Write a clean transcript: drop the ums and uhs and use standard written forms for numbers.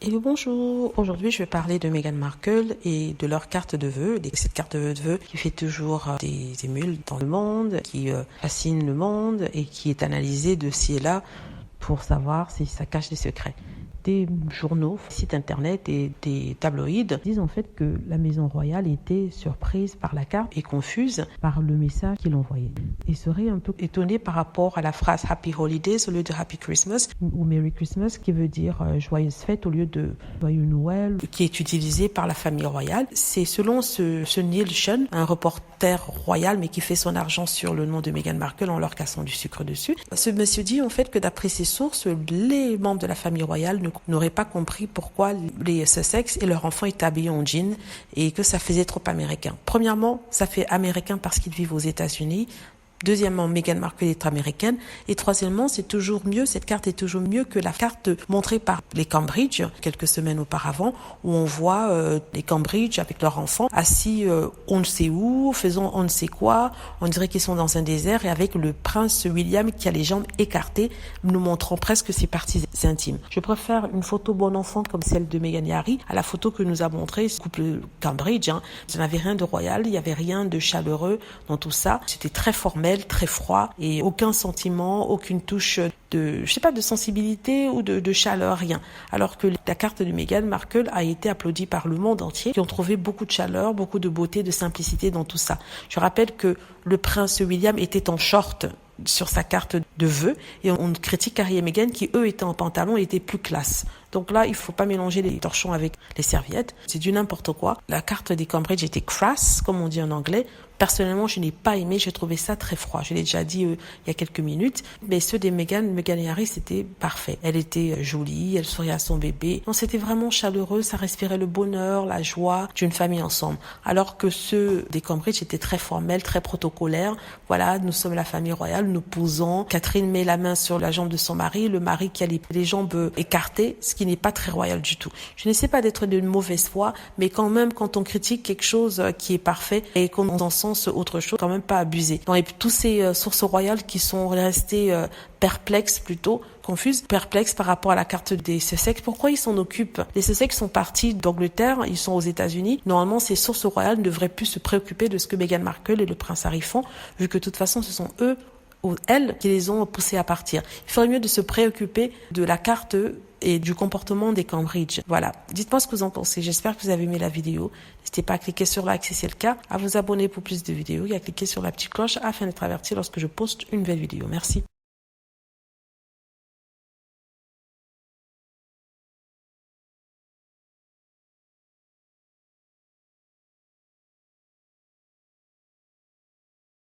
Hello, bonjour. Aujourd'hui, je vais parler de Meghan Markle et de leur carte de vœux. Cette carte de vœux qui fait toujours des émules dans le monde, qui fascine le monde et qui est analysée de ci et là pour savoir si ça cache des secrets. Des journaux, sites internet et des tabloïds disent en fait que la maison royale était surprise par la carte et confuse par le message qu'il envoyait. Et serait un peu étonnée par rapport à la phrase Happy Holidays au lieu de Happy Christmas ou Merry Christmas qui veut dire joyeuse fête au lieu de joyeux Noël, qui est utilisé par la famille royale. C'est selon ce Neil Sean, un reporter royal mais qui fait son argent sur le nom de Meghan Markle en leur cassant du sucre dessus. Ce monsieur dit en fait que d'après ses sources, les membres de la famille royale n'auraient pas compris pourquoi les Sussex et leurs enfants étaient habillés en jean et que ça faisait trop américain. Premièrement, ça fait américain parce qu'ils vivent aux États-Unis. Deuxièmement, Meghan Markle est américaine. Et troisièmement, c'est toujours mieux, cette carte est toujours mieux que la carte montrée par les Cambridge quelques semaines auparavant, où on voit les Cambridge avec leurs enfants assis on ne sait où, faisant on ne sait quoi. On dirait qu'ils sont dans un désert et avec le prince William qui a les jambes écartées, nous montrant presque ses parties intimes. Je préfère une photo bon enfant comme celle de Meghan et Harry à la photo que nous a montrée ce couple Cambridge. Il n'y avait rien de royal, il n'y avait rien de chaleureux dans tout ça. C'était très formel, très froid et aucun sentiment, aucune touche de, de sensibilité ou de chaleur, rien. Alors que la carte de Meghan Markle a été applaudie par le monde entier, qui ont trouvé beaucoup de chaleur, beaucoup de beauté, de simplicité dans tout ça. Je rappelle que le prince William était en short sur sa carte de vœux et on critique Harry et Meghan qui eux étaient en pantalon et étaient plus classe. Donc là, il faut pas mélanger les torchons avec les serviettes. C'est du n'importe quoi. La carte des Cambridge était crass, comme on dit en anglais. Personnellement, je n'ai pas aimé. J'ai trouvé ça très froid. Je l'ai déjà dit il y a quelques minutes. Mais ceux des Meghan et Harry, c'était parfait. Elle était jolie, elle souriait à son bébé. Non, c'était vraiment chaleureux. Ça respirait le bonheur, la joie d'une famille ensemble. Alors que ceux des Cambridge étaient très formels, très protocolaires. Voilà, nous sommes la famille royale, nous posons. Catherine met la main sur la jambe de son mari, le mari qui a les jambes écartées, ce qui n'est pas très royal du tout. Je n'essaie pas d'être de mauvaise foi, mais quand même, quand on critique quelque chose qui est parfait et qu'on encense autre chose, quand même pas abuser. Et tous ces sources royales qui sont restées perplexes plutôt, confuses, perplexes par rapport à la carte des Sussex. Pourquoi ils s'en occupent? Les Sussex sont partis d'Angleterre, ils sont aux États-Unis. Normalement, ces sources royales ne devraient plus se préoccuper de ce que Meghan Markle et le prince Harry font, vu que de toute façon, ce sont eux ou elles qui les ont poussés à partir. Il faudrait mieux de se préoccuper de la carte et du comportement des Cambridge. Voilà. Dites-moi ce que vous en pensez. J'espère que vous avez aimé la vidéo. N'hésitez pas à cliquer sur like si c'est le cas, à vous abonner pour plus de vidéos et à cliquer sur la petite cloche afin d'être averti lorsque je poste une nouvelle vidéo. Merci.